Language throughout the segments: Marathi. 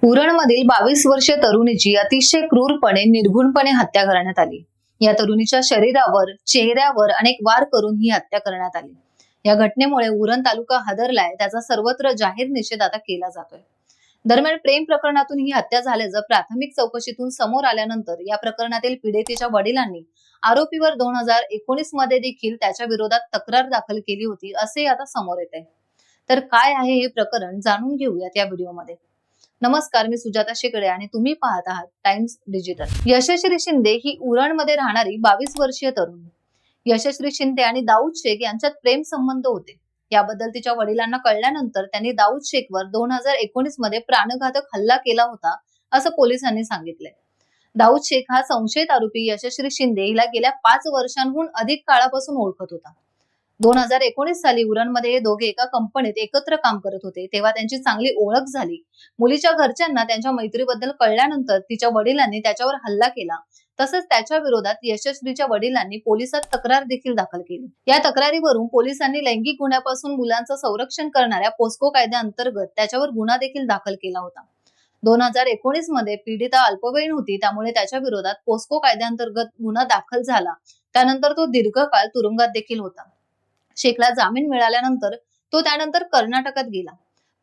उरणमधील 22 वर्षीय तरुणीची अतिशय क्रूरपणे निर्घृणपणे हत्या करण्यात आली। या तरुणीच्या शरीरावर चेहऱ्यावर अनेक वार करून ही हत्या करण्यात आली। या घटनेमुळे उरण तालुका हादरलाय, त्याचा सर्वत्र जाहीर निषेध आता केला जातोय। दरम्यान प्रेम प्रकरणातून ही हत्या झाल्याचं प्राथमिक चौकशीतून समोर आल्यानंतर या प्रकरणातील पीडितेच्या वडिलांनी आरोपीवर 2019 मध्ये देखील त्याच्या विरोधात तक्रार दाखल केली होती, असे आता समोर येत आहे। तर काय आहे हे प्रकरण जाणून घेऊयात या व्हिडिओमध्ये। नमस्कार, मी सुजाता शेकडे आणि तुम्ही पाहत आहात टाइम्स डिजिटल। यशश्री शिंदे ही उरणमध्ये राहणारी 22 वर्षीय तरुणी। यशश्री शिंदे आणि दाऊद शेख यांच्यात प्रेम संबंध होते। याबद्दल तिच्या वडिलांना कळल्यानंतर त्यांनी दाऊद शेखवर 2019 मध्ये प्राणघातक हल्ला केला होता, असं पोलिसांनी सांगितलंय। दाऊद शेख हा संशयित आरोपी यशश्री शिंदे हिला गेल्या 5 वर्षांहून अधिक काळापासून ओळखत होता। 2019 साली उरणमध्ये हे दोघे एका कंपनीत एकत्र काम करत होते, तेव्हा त्यांची चांगली ओळख झाली। मुलीच्या घरच्यांना त्यांच्या मैत्रीबद्दल कळल्यानंतर तिच्या वडिलांनी त्याच्यावर हल्ला केला। तसंच त्याच्या विरोधात यशस्वीच्या वडिलांनी पोलिसात तक्रार देखील दाखल केली। या तक्रारीवरून पोलिसांनी लैंगिक गुन्ह्यापासून मुलांचं संरक्षण करणाऱ्या पोस्को कायद्याअंतर्गत त्याच्यावर गुन्हा देखील दाखल केला होता। 2019 मध्ये पीडिता अल्पवयीन होती, त्यामुळे त्याच्या विरोधात पोस्को कायद्याअंतर्गत गुन्हा दाखल झाला। त्यानंतर तो दीर्घकाळ तुरुंगात देखील होता। शेखला जामीन मिळाल्यानंतर तो त्यानंतर कर्नाटकात गेला,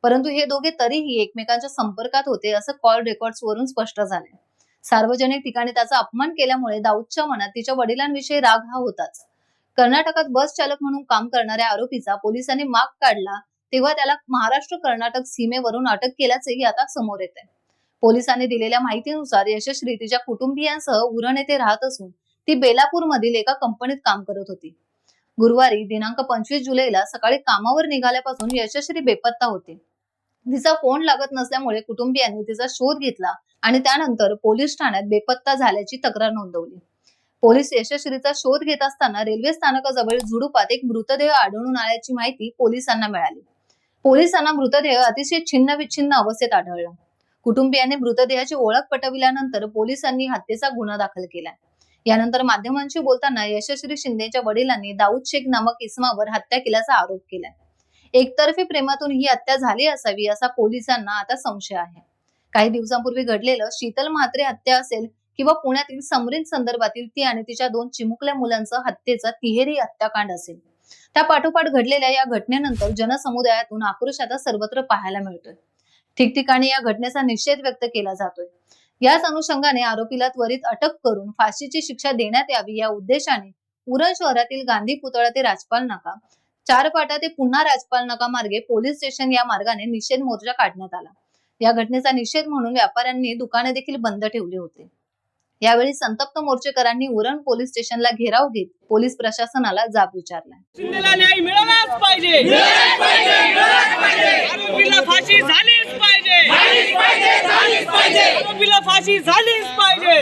परंतु हे दोघे तरीही एकमेकांच्या संपर्कात होते, असं कॉल रेकॉर्ड्स वरून स्पष्ट झाले। सार्वजनिक ठिकाणी त्याचा अपमान केल्यामुळे दाऊदच्या मनात तिच्या वडिलांविषयी राग हा होताच। कर्नाटकात बस चालक म्हणून काम करणाऱ्या आरोपीचा पोलिसांनी माग काढला, तेव्हा त्याला महाराष्ट्र कर्नाटक सीमेवरून अटक केल्याचेही आता समोर येत आहे। पोलिसांनी दिलेल्या माहितीनुसार यशश्री तिच्या कुटुंबियांसह उरण येथे राहत असून ती बेलापूर मधील एका कंपनीत काम करत होती। गुरुवारी दिनांक 25 जुलैला सकाळी कामावर निघाल्यापासून यशश्री बेपत्ता होती। तिचा फोन लागत नसल्यामुळे कुटुंबियांनी तिचा शोध घेतला आणि त्यानंतर पोलीस ठाण्यात बेपत्ता झाल्याची तक्रार नोंदवली। पोलीस यशश्रीचा शोध घेत असताना रेल्वे स्थानकाजवळ झुडुपात एक मृतदेह आढळून आल्याची माहिती पोलिसांना मिळाली। पोलिसांना मृतदेह अतिशय छिन्नविच्छिन्न अवस्थेत आढळला। कुटुंबियांनी मृतदेहाची ओळख पटविल्यानंतर पोलिसांनी हत्येचा गुन्हा दाखल केला। यानंतर माध्यमांशी बोलताना यशश्री शिंदेच्या वडिलांनी दाऊद शेख नामक इसमावर हत्या केल्याचा आरोप केलाय। एकतर्फी प्रेमातून ही हत्या झाली असावी, असा पोलिसांना आता संशय आहे। काही दिवसांपूर्वी घडलेलं शीतल म्हात्रे हत्या असेल किंवा पुण्यातील समरीन संदर्भातील ती आणि तिच्या 2 चिमुकल्या मुलांचं हत्येचा तिहेरी हत्याकांड असेल। त्या पाठोपाठ घडलेल्या या घटनेनंतर जनसमुदायातून आक्रोश आता सर्वत्र पाहायला मिळतोय। ठिकठिकाणी या घटनेचा निषेध व्यक्त केला जातोय। याच अनुषंगाने आरोपीला त्वरित अटक करून फाशीची शिक्षा देण्यात यावी, या उद्देशाने उरण शहरातील गांधी पुतळा ते राजपाल नाका, चारपाटा ते पुन्हा राजपाल नाका मार्गे पोलीस स्टेशन या मार्गाने निषेध मोर्चा काढण्यात आला। या घटनेचा निषेध म्हणून व्यापाऱ्यांनी दुकाने देखील बंद ठेवली होती। यावेळी संतप्त मोर्चेकरांनी उरण पोलीस स्टेशनला घेराव घेत पोलीस प्रशासनाला जाब विचारला। शिंदेला न्याय मिळालाच पाहिजे, आरोपीला फाशी झालीच पाहिजे, आरोपीला फाशी झालीच पाहिजे।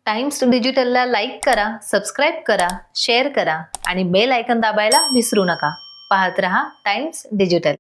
टाइम्स डिजिटलला लाईक करा, सबस्क्राईब करा, शेअर करा आणि बेल आयकॉन दाबायला विसरू नका। पाहत रहा टाइम्स डिजिटल।